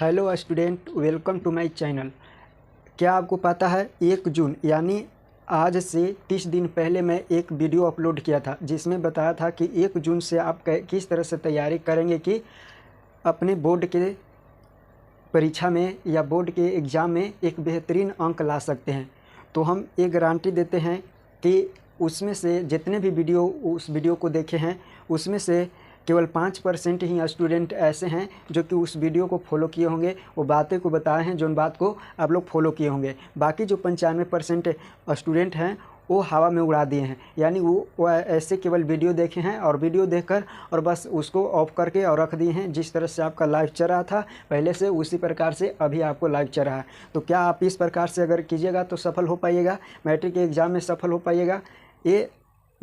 Hello student, welcome to my channel. क्या आपको पता है 1 जून यानी आज से 30 दिन पहले मैं एक वीडियो अपलोड किया था जिसमें बताया था कि 1 जून से आप किस तरह से तैयारी करेंगे कि अपने बोर्ड के परीक्षा में या बोर्ड के एग्ज़ाम में एक बेहतरीन अंक ला सकते हैं। तो हम ये गारंटी देते हैं कि उसमें से जितने भी उस वीडियो को देखे हैं उसमें से केवल 5% ही स्टूडेंट ऐसे हैं जो कि उस वीडियो को फॉलो किए होंगे, वो बातें को बताए हैं जो उन बात को आप लोग फॉलो किए होंगे। बाकी जो 95% स्टूडेंट हैं वो हवा में उड़ा दिए हैं, यानी वो ऐसे केवल वीडियो देखे हैं और वीडियो देखकर और बस उसको ऑफ करके और रख दिए हैं। जिस तरह से आपका लाइव चल रहा था पहले से उसी प्रकार से अभी आपको लाइव चल रहा है। तो क्या आप इस प्रकार से अगर कीजिएगा तो सफल हो पाइएगा, मैट्रिक के एग्ज़ाम में सफल हो पाइएगा? ये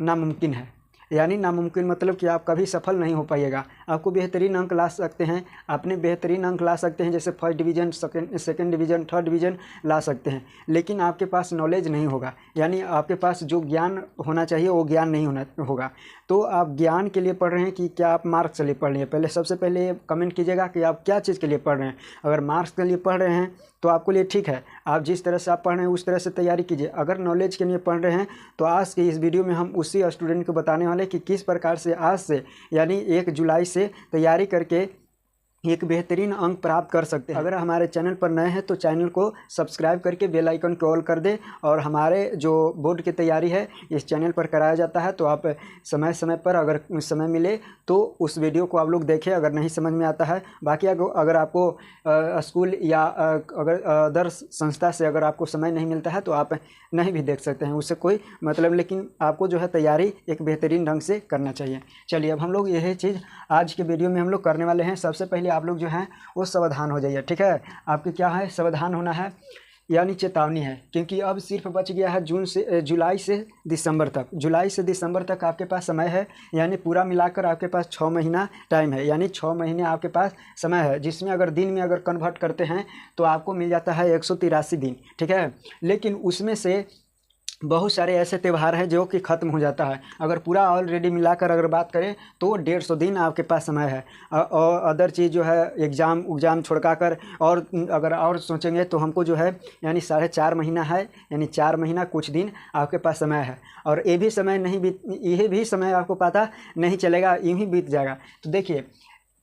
नामुमकिन है। यानी नामुमकिन मतलब कि आप कभी सफल नहीं हो पाइएगा। आपको बेहतरीन अंक ला सकते हैं, अपने बेहतरीन अंक ला सकते हैं, जैसे first division, second division, third division ला सकते हैं, लेकिन आपके पास नॉलेज नहीं होगा। यानी आपके पास जो ज्ञान होना चाहिए वो ज्ञान नहीं होगा। तो आप ज्ञान के लिए पढ़ रहे हैं कि क्या आप मार्क्स के लिए पढ़ रहे हैं? पहले सबसे पहले कमेंट कीजिएगा कि आप क्या चीज़ के लिए पढ़ रहे हैं। अगर मार्क्स के लिए पढ़ रहे हैं तो आपके लिए ठीक है, आप जिस तरह से आप पढ़ रहे हैं उस तरह से तैयारी कीजिए। अगर नॉलेज के लिए पढ़ रहे हैं तो आज के इस वीडियो में हम उसी स्टूडेंट को बताने वाले कि किस प्रकार से आज से यानी 1 जुलाई से तैयारी करके एक बेहतरीन अंक प्राप्त कर सकते हैं। अगर हमारे चैनल पर नए हैं तो चैनल को सब्सक्राइब करके बेल आइकन को ऑल कर दें। और हमारे जो बोर्ड की तैयारी है इस चैनल पर कराया जाता है, तो आप समय समय पर अगर समय मिले तो उस वीडियो को आप लोग देखें अगर नहीं समझ में आता है। बाकी अगर आपको स्कूल या अगर अदर संस्था से अगर आपको समय नहीं मिलता है तो आप नहीं भी देख सकते हैं, उससे कोई मतलब, लेकिन आपको जो है तैयारी एक बेहतरीन ढंग से करना चाहिए। चलिए अब हम लोग यही चीज़ आज के वीडियो में हम लोग करने वाले हैं। सबसे पहले आप लोग जो हैं वो सावधान हो जाइए, ठीक है। आपके क्या है, सावधान होना है, यानी चेतावनी है, क्योंकि अब सिर्फ बच गया है जुलाई से दिसंबर तक। जुलाई से दिसंबर तक आपके पास समय है, यानी पूरा मिलाकर आपके पास 6 महीना टाइम है, यानी 6 महीने आपके पास समय है, जिसमें अगर दिन में अगर कन्वर्ट करते हैं तो आपको मिल जाता है 183 दिन, ठीक है। लेकिन उसमें से बहुत सारे ऐसे त्यौहार हैं जो कि ख़त्म हो जाता है। अगर पूरा ऑलरेडी मिलाकर अगर बात करें तो 150 दिन आपके पास समय है। और अदर चीज़ जो है एग्ज़ाम छोड़का कर और अगर और सोचेंगे तो हमको जो है यानी 4.5 महीना है, यानी 4 महीना कुछ दिन आपके पास समय है। और ये भी समय आपको पता नहीं चलेगा, यूँ ही बीत जाएगा। तो देखिए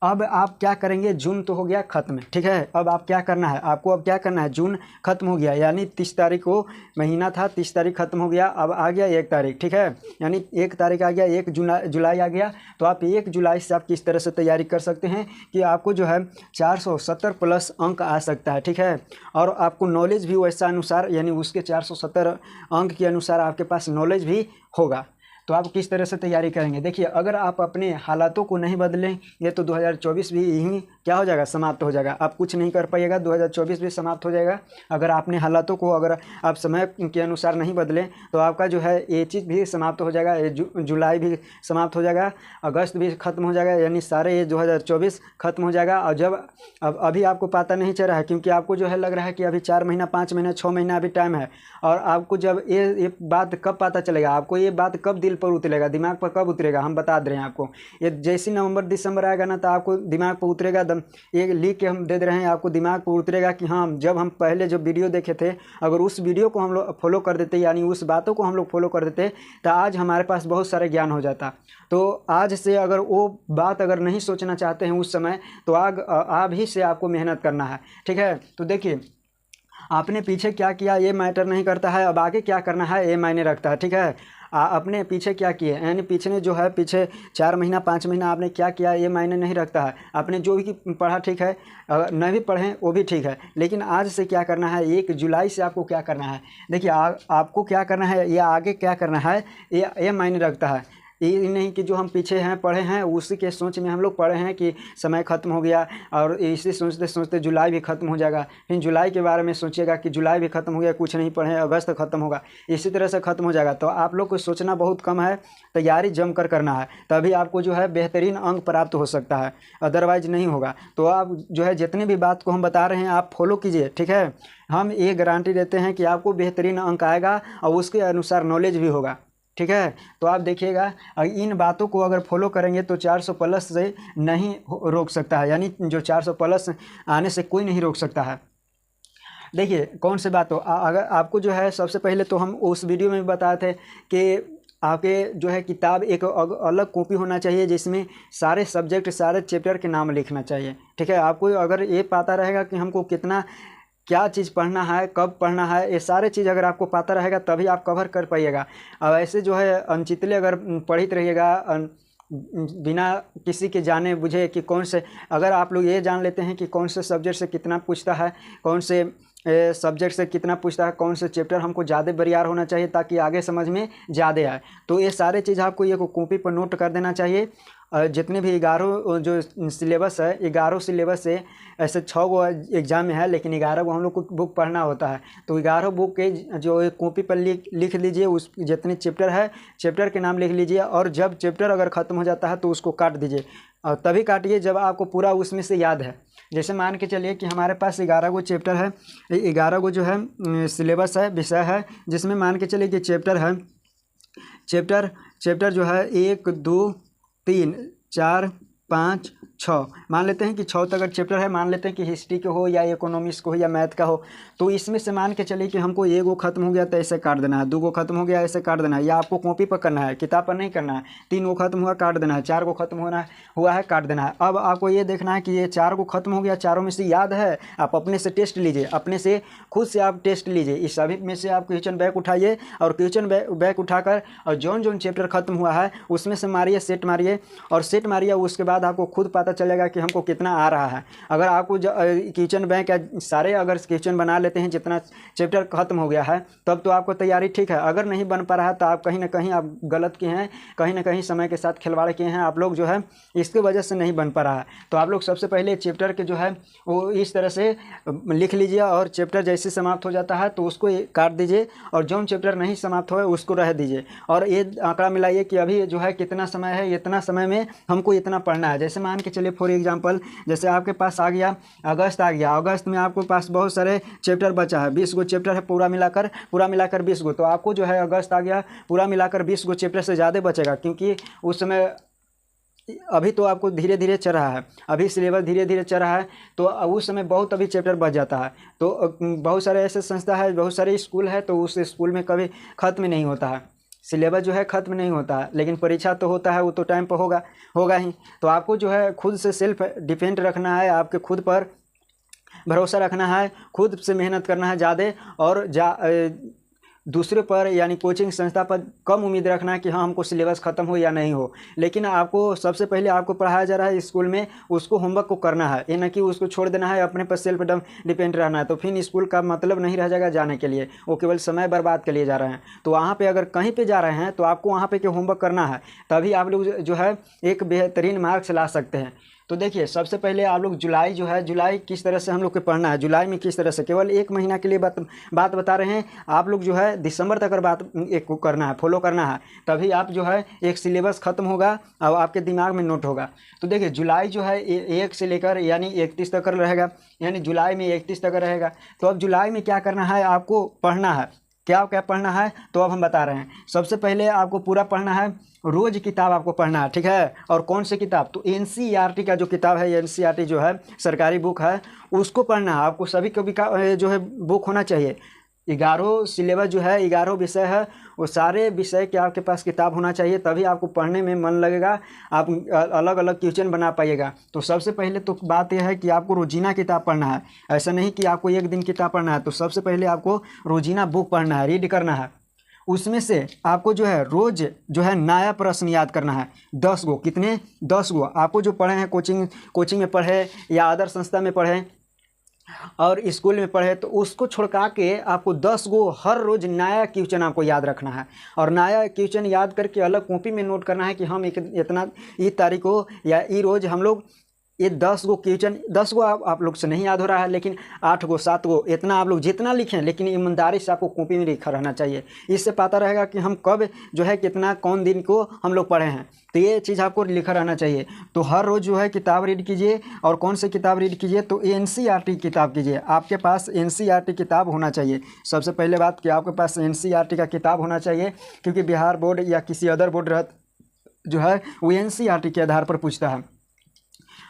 अब आप क्या करेंगे, जून तो हो गया ख़त्म, ठीक है। अब आप क्या करना है, आपको अब क्या करना है, जून ख़त्म हो गया, यानी 30 तारीख को महीना था, 30 तारीख ख़त्म हो गया। अब आ गया 1 तारीख, ठीक है, यानी 1 तारीख आ गया, 1 जुलाई आ गया। तो आप 1 जुलाई से आप किस तरह से तैयारी कर सकते हैं कि आपको जो है 470 प्लस अंक आ सकता है, ठीक है। और आपको नॉलेज भी वैसा अनुसार, यानी उसके 470 अंक के अनुसार आपके पास नॉलेज भी होगा। तो आप किस तरह से तैयारी करेंगे, देखिए अगर आप अपने हालातों को नहीं बदलेंगे तो 2024 भी यहीं क्या हो जाएगा, समाप्त हो जाएगा। आप कुछ नहीं कर पाइएगा, 2024 भी समाप्त हो जाएगा। अगर आपने हालातों को अगर आप समय के अनुसार नहीं बदलें तो आपका जो है ये चीज़ भी समाप्त हो जाएगा, जुलाई भी समाप्त हो जाएगा, अगस्त भी ख़त्म हो जाएगा, यानी सारे ये 2024 ख़त्म हो जाएगा। और जब अभी आपको पता नहीं चल रहा है, क्योंकि आपको जो है लग रहा है कि अभी 4 महीना, 5 महीना, 6 महीना अभी टाइम है। और आपको जब ये बात कब पता चलेगा, आपको ये बात कब दिल पर उतरेगा, दिमाग पर कब उतरेगा, हम बता दे रहे हैं आपको। ये जैसे नवंबर दिसंबर आएगा ना तो आपको दिमाग पर उतरेगा, ये लिख के हम दे रहे हैं आपको, दिमाग पर उतरेगा कि हाँ, जब हम पहले जो वीडियो देखे थे अगर उस वीडियो को हम लोग फॉलो कर देते, यानी उस बातों को हम लोग फॉलो कर देते तो आज हमारे पास बहुत सारे ज्ञान हो जाता। तो आज से अगर वो बात अगर नहीं सोचना चाहते हैं उस समय तो अभी से आपको मेहनत करना है, ठीक है। तो देखिए आपने पीछे क्या किया ये मैटर नहीं करता है, अब आगे क्या करना है ये मायने रखता है, ठीक है। अपने पीछे क्या किए, यानी पीछे जो है पीछे 4 महीना 5 महीना आपने क्या किया ये मायने नहीं रखता है। आपने जो भी पढ़ा ठीक है, अगर नहीं भी पढ़ें वो भी ठीक है, लेकिन आज से क्या करना है, 1 जुलाई से आपको क्या करना है। देखिए आपको क्या करना है या आगे क्या करना है ये मायने रखता है। ये नहीं कि जो हम पीछे हैं पढ़े हैं उसी के सोच में हम लोग पढ़े हैं कि समय ख़त्म हो गया और इसी सोचते सोचते जुलाई भी ख़त्म हो जाएगा, फिर जुलाई के बारे में सोचिएगा कि जुलाई भी ख़त्म हो गया, कुछ नहीं पढ़े, अगस्त ख़त्म होगा, इसी तरह से ख़त्म हो जाएगा। तो आप लोग को सोचना बहुत कम है, तैयारी जमकर करना है, तभी आपको जो है बेहतरीन अंक प्राप्त हो सकता है, अदरवाइज नहीं होगा। तो आप जो है जितने भी बात को हम बता रहे हैं आप फॉलो कीजिए, ठीक है। हम ये गारंटी देते हैं कि आपको बेहतरीन अंक आएगा और उसके अनुसार नॉलेज भी होगा। ठीक है। तो आप देखिएगा इन बातों को अगर फॉलो करेंगे तो 400 प्लस से नहीं रोक सकता है, यानी जो 400 प्लस आने से कोई नहीं रोक सकता है। देखिए कौन सी बात हो, अगर आपको जो है सबसे पहले तो हम उस वीडियो में भी बताए थे कि आपके जो है किताब एक अलग कॉपी होना चाहिए जिसमें सारे सब्जेक्ट सारे चैप्टर के नाम लिखना चाहिए, ठीक है। आपको अगर ये पता रहेगा कि हमको कितना क्या चीज़ पढ़ना है, कब पढ़ना है, ये सारे चीज़ अगर आपको पता रहेगा तभी आप कवर कर पाइएगा। अब ऐसे जो है अनचितले अगर पढ़ते रहिएगा बिना किसी के जाने बुझे कि कौन से, अगर आप लोग ये जान लेते हैं कि कौन से सब्जेक्ट से कितना पूछता है, कौन से सब्जेक्ट से कितना पूछता है, कौन से चैप्टर हमको ज़्यादा बरियार होना चाहिए ताकि आगे समझ में ज़्यादा आए, तो ये सारे चीज़ आपको ये कॉपी पर नोट कर देना चाहिए। जितने भी 11 जो सिलेबस है, 11 सिलेबस से ऐसे 6 गो एग्ज़ाम में है, लेकिन 11 को हम लोग को बुक पढ़ना होता है। तो 11 बुक के जो कॉपी पर लिख लीजिए, उस जितने चैप्टर है चैप्टर के नाम लिख लीजिए, और जब चैप्टर अगर ख़त्म हो जाता है तो उसको काट दीजिए, और तभी काटिए जब आपको पूरा उसमें से याद है। जैसे मान के चलिए कि हमारे पास 11 गो चैप्टर है, 11 गो जो है सिलेबस है, विषय है, जिसमें मान के चलिए कि चैप्टर है, चैप्टर जो है 1 2 3 4 5 6, मान लेते हैं कि 6 तक अगर चैप्टर है, मान लेते हैं कि हिस्ट्री के हो या इकोनॉमिक्स को हो या मैथ का हो, तो इसमें से मान के चलिए कि हमको 1 गो खत्म हो गया तो ऐसे काट देना है, 2 गो खत्म हो गया ऐसे काट देना है, या आपको कॉपी पर करना है, किताब पर नहीं करना है। 3 गो खत्म हुआ काट देना है, 4 गो खत्म हुआ है काट देना है। अब आपको ये देखना है कि ये 4 गो खत्म हो गया, चारों में से याद है, आप अपने से टेस्ट लीजिए, अपने से खुद से आप टेस्ट लीजिए, इस सभी में से आप क्वेश्चन बैक उठाइए, और क्वेश्चन बैक उठाकर और जौन चैप्टर खत्म हुआ है उसमें से मारिए, सेट मारिए, और सेट मारिए, उसके बाद आपको खुद पता चलेगा कि हमको कितना आ रहा है। अगर आपको क्वेश्चन बैंक या सारे अगर क्वेश्चन बना लेते हैं जितना चैप्टर खत्म हो गया है, तब तो आपको तैयारी ठीक है। अगर नहीं बन पा रहा है तो आप कहीं ना कहीं आप गलत किए हैं, कहीं ना कहीं समय के साथ खिलवाड़ किए हैं, आप लोग जो है इसकी वजह से नहीं बन पा रहा है। तो आप लोग सबसे पहले चैप्टर के जो है वो इस तरह से लिख लीजिए, और चैप्टर जैसे समाप्त हो जाता है तो उसको काट दीजिए, और जौन चैप्टर नहीं समाप्त हो उसको रह दीजिए, और ये आंकड़ा मिलाइए कि अभी जो है कितना समय है, इतना समय में हमको इतना पढ़ना है। जैसे मान के चलिए फॉर एग्जांपल, जैसे आपके पास आ गया अगस्त, आ गया अगस्त में आपके पास बहुत सारे चैप्टर बचा है, 20 गो चैप्टर है पूरा मिलाकर 20 गो, तो आपको जो है अगस्त आ गया पूरा मिलाकर 20 गो चैप्टर से ज़्यादा बचेगा, क्योंकि उस समय अभी तो आपको धीरे धीरे चल रहा है, अभी सिलेबस धीरे धीरे चल रहा है, तो उस समय बहुत अभी चैप्टर बच जाता है। तो बहुत सारे ऐसे संस्था है, बहुत सारे स्कूल है, तो उस स्कूल में कभी ख़त्म नहीं होता है, सिलेबस जो है ख़त्म नहीं होता है, लेकिन परीक्षा तो होता है, वो तो टाइम पर होगा ही। तो आपको जो है खुद से सेल्फ डिपेंड रखना है, आपके खुद पर भरोसा रखना है, खुद से मेहनत करना है ज़्यादा, और दूसरे पर यानी कोचिंग संस्था पर कम उम्मीद रखना है कि हाँ हमको सिलेबस ख़त्म हो या नहीं हो। लेकिन आपको सबसे पहले आपको पढ़ाया जा रहा है स्कूल में, उसको होमवर्क को करना है, ये ना कि उसको छोड़ देना है, अपने पर सेल्फ डिपेंड रहना है, तो फिर स्कूल का मतलब नहीं रह जाएगा जाने के लिए, वो केवल समय बर्बाद के लिए जा रहे हैं। तो वहाँ पर अगर कहीं पर जा रहे हैं तो आपको वहाँ पर होमवर्क करना है, तभी आप लोग जो है एक बेहतरीन मार्क्स ला सकते हैं। तो देखिए सबसे पहले आप लोग जुलाई किस तरह से हम लोग को पढ़ना है, जुलाई में किस तरह से, केवल 1 महीना के लिए बात बता रहे हैं। आप लोग जो है दिसंबर तक बात एक को करना है, फॉलो करना है, तभी आप जो है एक सिलेबस ख़त्म होगा और आपके दिमाग में नोट होगा। तो देखिए जुलाई जो है 1 से लेकर यानी 31 तक रहेगा, यानी जुलाई में 31 तक रहेगा। तो अब जुलाई में क्या करना है, आपको पढ़ना है, क्या पढ़ना है, तो अब हम बता रहे हैं। सबसे पहले आपको पूरा पढ़ना है, रोज़ किताब आपको पढ़ना है, ठीक है। और कौन सी किताब, तो एनसीईआरटी का जो किताब है, एनसीईआरटी जो है सरकारी बुक है, उसको पढ़ना है आपको। सभी कभी का जो है बुक होना चाहिए। 11 सिलेबस जो है, 11 विषय है, वो सारे विषय के आपके पास किताब होना चाहिए, तभी आपको पढ़ने में मन लगेगा, आप अलग अलग क्वेश्चन बना पाइएगा। तो सबसे पहले तो बात यह है कि आपको रोजीना किताब पढ़ना है, ऐसा नहीं कि आपको एक दिन किताब पढ़ना है। तो सबसे पहले आपको रोजीना बुक पढ़ना है, रीड करना है। उसमें से आपको जो है रोज़ जो है नया प्रश्न याद करना है, 10 गो, कितने 10 गो आपको जो पढ़े हैं, कोचिंग में पढ़े या अदर संस्था में पढ़े और स्कूल में पढ़े, तो उसको छोड़का के आपको 10 गो हर रोज़ नया क्वेश्चन आपको याद रखना है, और नया क्वेश्चन याद करके अलग कॉपी में नोट करना है कि हम इतना ई तारीख को या ई रोज़ हम लोग ये 10 गो क्वेश्चन, 10 गो आप लोग से नहीं याद हो रहा है, लेकिन 8 गो 7 गो इतना आप लोग जितना लिखें, लेकिन ईमानदारी से आपको कॉपी में लिखा रहना चाहिए। इससे पता रहेगा कि हम कब जो है कितना कौन दिन को हम लोग पढ़े हैं, तो ये चीज़ आपको लिखा रहना चाहिए। तो हर रोज़ जो है किताब रीड कीजिए। और कौन सी किताब रीड कीजिए, तो NCERT किताब कीजिए। आपके पास NCERT किताब होना चाहिए। सबसे पहले बात कि आपके पास NCERT का किताब होना चाहिए, क्योंकि बिहार बोर्ड या किसी अदर बोर्ड जो है वो NCERT के आधार पर पूछता है।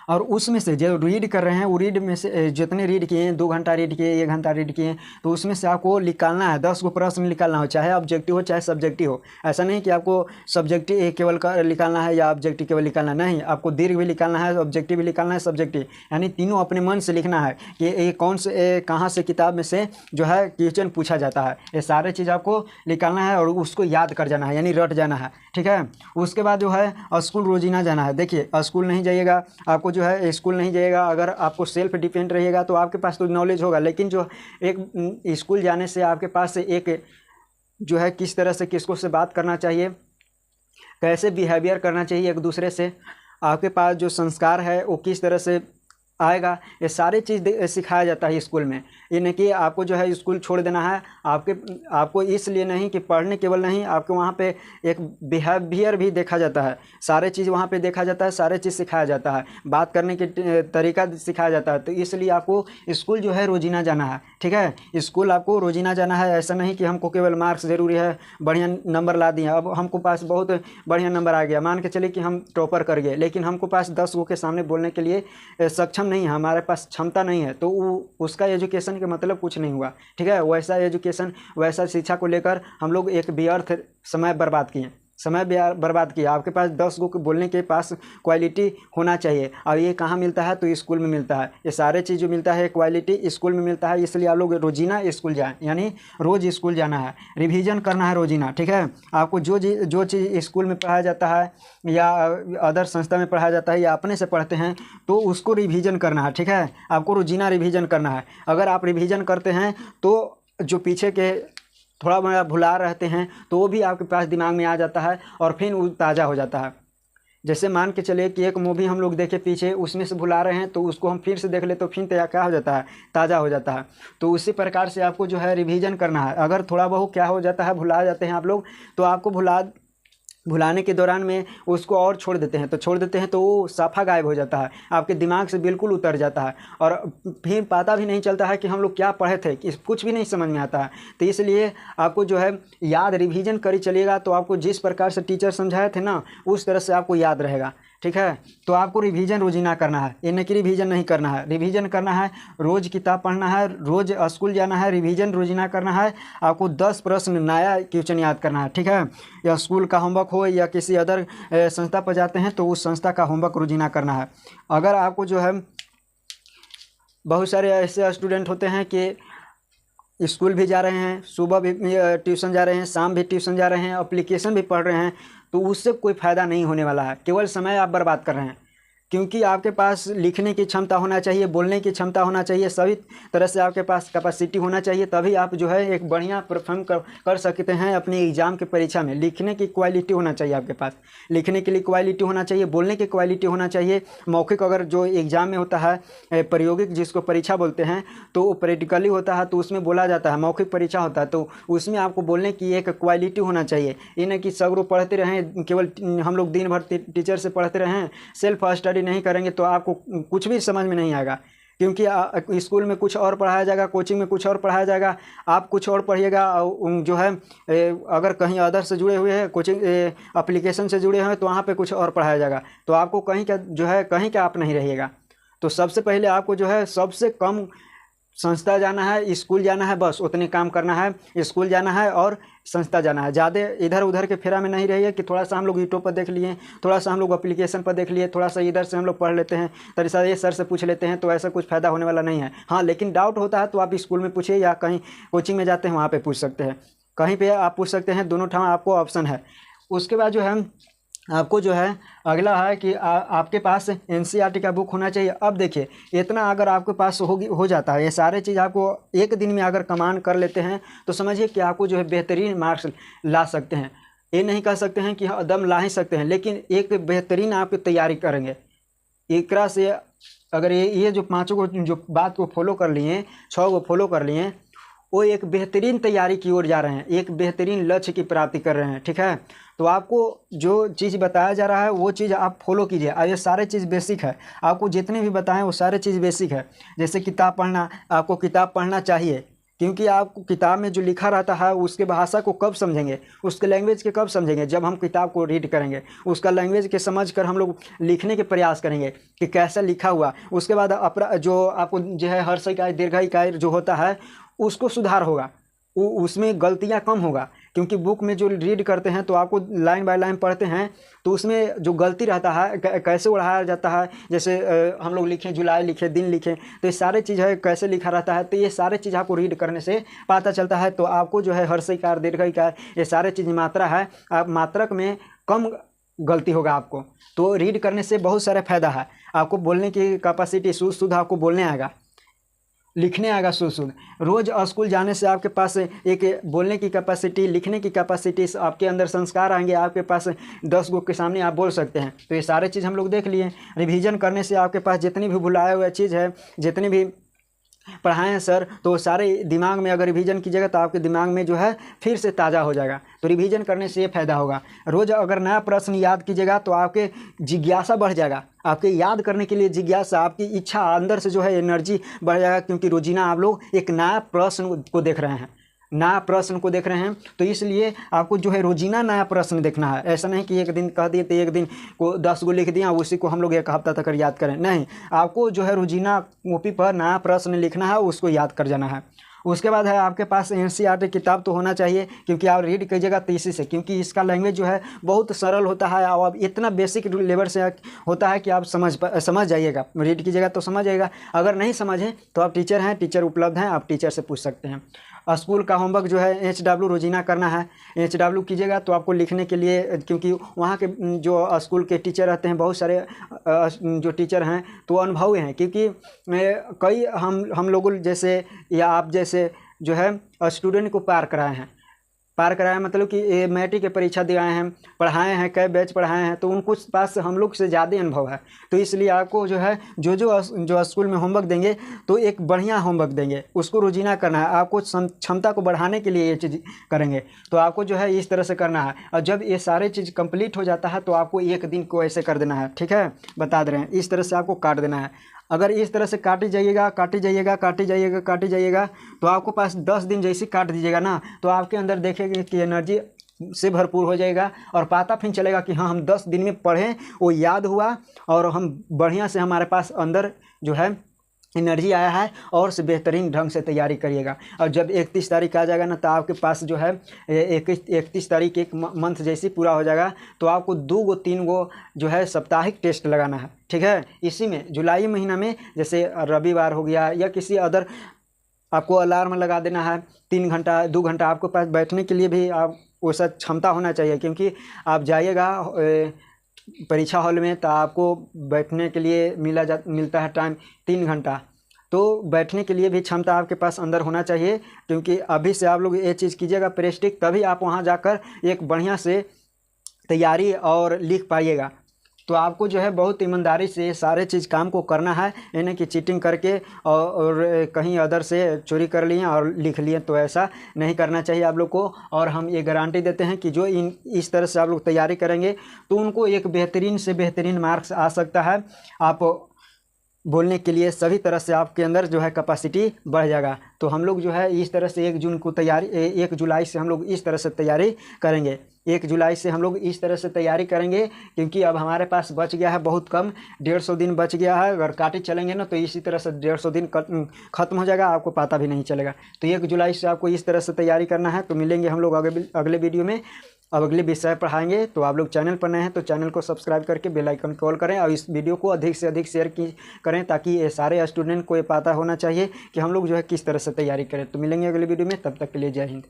और उसमें से जो रीड कर रहे हैं, वो रीड में से जितने रीड किए हैं, 2 घंटा रीड किए, 1 घंटा रीड किए, तो उसमें से आपको निकालना है 10 गो प्रश्न निकालना हो, चाहे ऑब्जेक्टिव हो चाहे सब्जेक्टिव हो। ऐसा नहीं कि आपको सब्जेक्टिव केवल का निकालना है या ऑब्जेक्टिव केवल निकालना, नहीं, आपको दीर्घ भी निकालना है, ऑब्जेक्टिव भी निकालना है, सब्जेक्टिव, यानी तीनों अपने मन से लिखना है कि ये कौन से कहाँ से किताब में से जो है क्वेश्चन पूछा जाता है। ये सारे चीज़ आपको निकालना है और उसको याद कर जाना है, यानी रट जाना है, ठीक है। उसके बाद जो है स्कूल रोजीना जाना है। देखिए स्कूल नहीं जाइएगा, आपको जो है स्कूल नहीं जाइएगा, अगर आपको सेल्फ डिपेंड रहिएगा तो आपके पास तो नॉलेज होगा, लेकिन जो एक स्कूल जाने से आपके पास से एक जो है किस तरह से किसको से बात करना चाहिए, कैसे बिहेवियर करना चाहिए एक दूसरे से, आपके पास जो संस्कार है वो किस तरह से आएगा, ये सारी चीज़ सिखाया जाता है स्कूल में। ये नहीं कि आपको जो है स्कूल छोड़ देना है, आपको इसलिए नहीं कि पढ़ने केवल नहीं, आपको वहाँ पे एक बिहेवियर भी देखा जाता है, सारे चीज़ वहाँ पे देखा जाता है, सारे चीज़ सिखाया जाता है, बात करने के तरीका सिखाया जाता है। तो इसलिए आपको स्कूल जो है रोजीना जाना है, ठीक है। स्कूल आपको रोजीना जाना है, ऐसा नहीं कि हमको केवल मार्क्स ज़रूरी है, बढ़िया नंबर ला दिए, अब हमको पास बहुत बढ़िया नंबर आ गया, मान के चलिए कि हम टॉपर कर गए, लेकिन हमको पास 10 गो के सामने बोलने के लिए सक्षम नहीं है, हमारे पास क्षमता नहीं है, तो उसका एजुकेशन का मतलब कुछ नहीं हुआ, ठीक है। वैसा एजुकेशन, वैसा शिक्षा को लेकर हम लोग एक व्यर्थ समय बर्बाद किए, बर्बाद किया। आपके पास 10 गो बोलने के पास क्वालिटी होना चाहिए, और ये कहाँ मिलता है, तो स्कूल में मिलता है। ये सारे चीज़ जो मिलता है क्वालिटी स्कूल में मिलता है, इसलिए आप लोग रोजीना स्कूल जाएं, यानी रोज़ स्कूल जाना है, रिवीजन करना है रोजीना, ठीक है। आपको जो चीज़ स्कूल में पढ़ाया जाता है या अदर संस्था में पढ़ाया जाता है या अपने से पढ़ते हैं, तो उसको रिवीजन करना है, ठीक है। आपको रोजीना रिवीजन करना है। अगर आप रिवीजन करते हैं तो जो पीछे के थोड़ा बड़ा भुला रहते हैं तो वो भी आपके पास दिमाग में आ जाता है और फिर वो ताज़ा हो जाता है। जैसे मान के चलिए कि एक मूवी हम लोग देखे पीछे, उसमें से भुला रहे हैं, तो उसको हम फिर से देख ले तो फिर क्या हो जाता है, ताज़ा हो जाता है। तो उसी प्रकार से आपको जो है रिवीजन करना है। अगर थोड़ा बहुत क्या हो जाता है, भुला जाते हैं आप लोग, तो आपको भुलाने के दौरान में उसको और छोड़ देते हैं तो वो साफा गायब हो जाता है, आपके दिमाग से बिल्कुल उतर जाता है, और फिर पता भी नहीं चलता है कि हम लोग क्या पढ़े थे, कुछ भी नहीं समझ में आता है। तो इसलिए आपको जो है याद रिवीजन करी चलिएगा, तो आपको जिस प्रकार से टीचर समझाए थे ना, उस तरह से आपको याद रहेगा, ठीक है। तो आपको रिवीजन रोजीना करना है, ये नहीं कि रिवीजन नहीं करना है, रिवीजन करना है, रोज़ किताब पढ़ना है, रोज़ स्कूल जाना है, रिवीजन रोजीना करना है। आपको 10 प्रश्न नया क्वेश्चन याद करना है, ठीक है। या स्कूल का होमवर्क हो या किसी अदर संस्था पर जाते हैं तो उस संस्था का होमवर्क रोजीना करना है। अगर आपको जो है, बहुत सारे ऐसे स्टूडेंट होते हैं कि स्कूल भी जा रहे हैं, सुबह भी ट्यूशन जा रहे हैं, शाम भी ट्यूशन जा रहे हैं, एप्लीकेशन भी पढ़ रहे हैं, तो उससे कोई फ़ायदा नहीं होने वाला है, केवल समय आप बर्बाद कर रहे हैं। क्योंकि आपके पास लिखने की क्षमता होना चाहिए, बोलने की क्षमता होना चाहिए, सभी तरह से आपके पास कैपेसिटी होना चाहिए, तभी आप जो है एक बढ़िया परफॉर्म कर सकते हैं अपने एग्ज़ाम के परीक्षा में। लिखने की क्वालिटी होना चाहिए आपके पास, लिखने के लिए क्वालिटी होना चाहिए, बोलने की क्वालिटी होना चाहिए। मौखिक अगर जो एग्ज़ाम में होता है प्रायोगिक जिसको परीक्षा बोलते हैं, तो वो प्रैक्टिकली होता है, तो उसमें बोला जाता है, मौखिक परीक्षा होता है, तो उसमें आपको बोलने की एक क्वालिटी होना चाहिए। ये नहीं कि सगरों पढ़ते रहें, केवल हम लोग दिन भर टीचर से पढ़ते रहें, सेल्फ स्टडी नहीं करेंगे तो आपको कुछ भी समझ में नहीं आएगा। क्योंकि स्कूल में कुछ और पढ़ाया जाएगा, कोचिंग में कुछ और पढ़ाया जाएगा, आप कुछ और पढ़िएगा। जो है अगर कहीं अदर से जुड़े हुए हैं, कोचिंग एप्लीकेशन से जुड़े हैं, तो वहाँ पे कुछ और पढ़ाया जाएगा, तो आपको कहीं का जो है कहीं का आप नहीं रहिएगा। तो सबसे पहले आपको जो है सबसे कम संस्था जाना है, स्कूल जाना है, बस उतने काम करना है। स्कूल जाना है और संस्था जाना है, ज़्यादा इधर उधर के फेरा में नहीं रहिए कि थोड़ा सा हम लोग यूट्यूब पर देख लिए, थोड़ा सा हम लोग एप्लीकेशन पर देख लिए, थोड़ा सा इधर से हम लोग पढ़ लेते हैं, थोड़ा ये सर से पूछ लेते हैं, तो ऐसा कुछ फ़ायदा होने वाला नहीं है। हाँ, लेकिन डाउट होता है तो आप स्कूल में पूछिए या कहीं कोचिंग में जाते हैं वहाँ पर पूछ सकते हैं, कहीं पर आप पूछ सकते हैं, दोनों ठाम आपको ऑप्शन है। उसके बाद जो है आपको जो है अगला है कि आपके पास NCERT का बुक होना चाहिए। अब देखिए, इतना अगर आपके पास हो जाता है, ये सारे चीज़ आपको एक दिन में अगर कमान कर लेते हैं, तो समझिए कि आपको जो है बेहतरीन मार्क्स ला सकते हैं। ये नहीं कह सकते हैं कि दम ला ही सकते हैं, लेकिन एक बेहतरीन आप तैयारी करेंगे, एकरा से अगर ये जो पाँचों को जो बात को फॉलो कर लिए, 6 को फॉलो कर लिए, वो एक बेहतरीन तैयारी की ओर जा रहे हैं, एक बेहतरीन लक्ष्य की प्राप्ति कर रहे हैं। ठीक है, तो आपको जो चीज़ बताया जा रहा है वो चीज़ आप फॉलो कीजिए। और ये सारे चीज़ बेसिक है, आपको जितने भी बताएं वो सारे चीज़ बेसिक है। जैसे किताब पढ़ना, आपको किताब पढ़ना चाहिए, क्योंकि आपको किताब में जो लिखा रहता है उसके भाषा को कब समझेंगे, उसके लैंग्वेज के कब समझेंगे, जब हम किताब को रीड करेंगे, उसका लैंग्वेज के समझ कर हम लोग लिखने के प्रयास करेंगे कि कैसा लिखा हुआ। उसके बाद जो आपको जो है हर्ष इकाई दीर्घ इकाई जो होता है उसको सुधार होगा, उसमें गलतियाँ कम होगा। क्योंकि बुक में जो रीड करते हैं तो आपको लाइन बाय लाइन पढ़ते हैं तो उसमें जो गलती रहता है कैसे उड़ाया जाता है, जैसे हम लोग लिखें जुलाई लिखें दिन लिखें तो ये सारे चीज़ है कैसे लिखा रहता है, तो ये सारे चीज़ आपको रीड करने से पता चलता है। तो आपको जो है हर्ष इकार दीर्घ इकार ये सारे चीज़ मात्रा है, आप मात्रक में कम गलती होगा आपको। तो रीड करने से बहुत सारा फ़ायदा है, आपको बोलने की कैपेसिटी शुद्ध आपको बोलने आएगा, लिखने आएगा शुद्ध। रोज़ स्कूल जाने से आपके पास एक बोलने की कैपेसिटी, लिखने की कैपेसिटी, आपके अंदर संस्कार आएंगे, आपके पास 10 लोग के सामने आप बोल सकते हैं। तो ये सारे चीज़ हम लोग देख लिए। रिवीजन करने से आपके पास जितनी भी भुलाए हुए चीज़ है, जितनी भी पढ़ाए हैं सर, तो सारे दिमाग में अगर रिवीजन कीजिएगा तो आपके दिमाग में जो है फिर से ताज़ा हो जाएगा। तो रिवीजन करने से ये फ़ायदा होगा। रोज़ अगर नया प्रश्न याद कीजिएगा तो आपके जिज्ञासा बढ़ जाएगा, आपके याद करने के लिए जिज्ञासा, आपकी इच्छा अंदर से जो है एनर्जी बढ़ जाएगा, क्योंकि रोजीना आप लोग एक नया प्रश्न को देख रहे हैं, नया प्रश्न को देख रहे हैं। तो इसलिए आपको जो है रोजीना नया प्रश्न देखना है। ऐसा नहीं कि एक दिन कह दिए तो एक दिन को 10 गो लिख दिया उसी को हम लोग एक हफ्ता तक याद करें, नहीं, आपको जो है रोजीना कॉपी पर नया प्रश्न लिखना है, उसको याद कर जाना है। उसके बाद है आपके पास NCERT किताब तो होना चाहिए, क्योंकि आप रीड कीजिएगा तो इसी से, क्योंकि इसका लैंग्वेज जो है बहुत सरल होता है और अब इतना बेसिक लेवल से होता है कि आप समझ जाइएगा, रीड कीजिएगा तो समझ जाइएगा। अगर नहीं समझें तो आप टीचर हैं, टीचर उपलब्ध हैं, आप टीचर से पूछ सकते हैं। स्कूल का होमवर्क जो है HW रोजीना करना है। HW कीजिएगा तो आपको लिखने के लिए, क्योंकि वहाँ के जो स्कूल के टीचर रहते हैं, बहुत सारे जो टीचर हैं तो अनुभवी हैं, क्योंकि कई हम लोगों जैसे या आप जैसे जो है स्टूडेंट को पार कराए मतलब कि मैट्रिक की परीक्षा दिलाए हैं, पढ़ाए हैं, कई बैच पढ़ाए हैं, तो उनको पास हम लोग से ज़्यादा अनुभव है। तो इसलिए आपको जो है जो स्कूल में होमवर्क देंगे तो एक बढ़िया होमवर्क देंगे, उसको रोजीना करना है। आपको क्षमता को बढ़ाने के लिए ये चीज़ करेंगे, तो आपको जो है इस तरह से करना है। और जब ये सारे चीज़ कंप्लीट हो जाता है तो आपको एक दिन को ऐसे कर देना है। ठीक है, बता दे रहे हैं, इस तरह से आपको काट देना है। अगर इस तरह से काटी जाइएगा तो आपको पास 10 दिन जैसे काट दीजिएगा ना, तो आपके अंदर देखेंगे कि एनर्जी से भरपूर हो जाएगा और पता फिर चलेगा कि हाँ हम 10 दिन में पढ़ें, वो याद हुआ और हम बढ़िया से हमारे पास अंदर जो है एनर्जी आया है और से बेहतरीन ढंग से तैयारी करिएगा। और जब 31 तारीख आ जाएगा ना, तो आपके पास जो है 31 तारीख एक मंथ जैसी पूरा हो जाएगा, तो आपको 2 गो 3 गो जो है साप्ताहिक टेस्ट लगाना है। ठीक है, इसी में जुलाई महीना में जैसे रविवार हो गया या किसी अदर, आपको अलार्म लगा देना है 3 घंटा 2 घंटा आपके पास बैठने के लिए भी आप वैसा क्षमता होना चाहिए, क्योंकि आप जाइएगा परीक्षा हॉल में तो आपको बैठने के लिए मिलता है टाइम 3 घंटा, तो बैठने के लिए भी क्षमता आपके पास अंदर होना चाहिए। क्योंकि अभी से आप लोग ये चीज़ कीजिएगा प्रेस्टिक, तभी आप वहाँ जाकर एक बढ़िया से तैयारी और लिख पाइएगा। तो आपको जो है बहुत ईमानदारी से सारे चीज़ काम को करना है, यानी कि चीटिंग करके और कहीं अदर से चोरी कर लिए और लिख लिए, तो ऐसा नहीं करना चाहिए आप लोग को। और हम ये गारंटी देते हैं कि जो इस तरह से आप लोग तैयारी करेंगे तो उनको एक बेहतरीन से बेहतरीन मार्क्स आ सकता है। आप बोलने के लिए सभी तरह से आपके अंदर जो है कैपेसिटी बढ़ जाएगा। तो हम लोग जो है इस तरह से 1 जुलाई से हम लोग इस तरह से तैयारी करेंगे। 1 जुलाई से हम लोग इस तरह से तैयारी करेंगे, क्योंकि अब हमारे पास बच गया है बहुत कम, 150 दिन बच गया है। अगर काटे चलेंगे ना तो इसी तरह से 150 दिन खत्म हो जाएगा, आपको पता भी नहीं चलेगा। तो 1 जुलाई से आपको इस तरह से तैयारी करना है। तो मिलेंगे हम लोग अगले वीडियो में, अब अगले विषय पढ़ाएंगे। तो आप लोग चैनल पर नए हैं तो चैनल को सब्सक्राइब करके बेल आइकन कॉल करें और इस वीडियो को अधिक से अधिक शेयर करें, ताकि ये सारे स्टूडेंट को ये पता होना चाहिए कि हम लोग जो है किस तरह से तैयारी करें। तो मिलेंगे अगले वीडियो में, तब तक के लिए जय हिंद।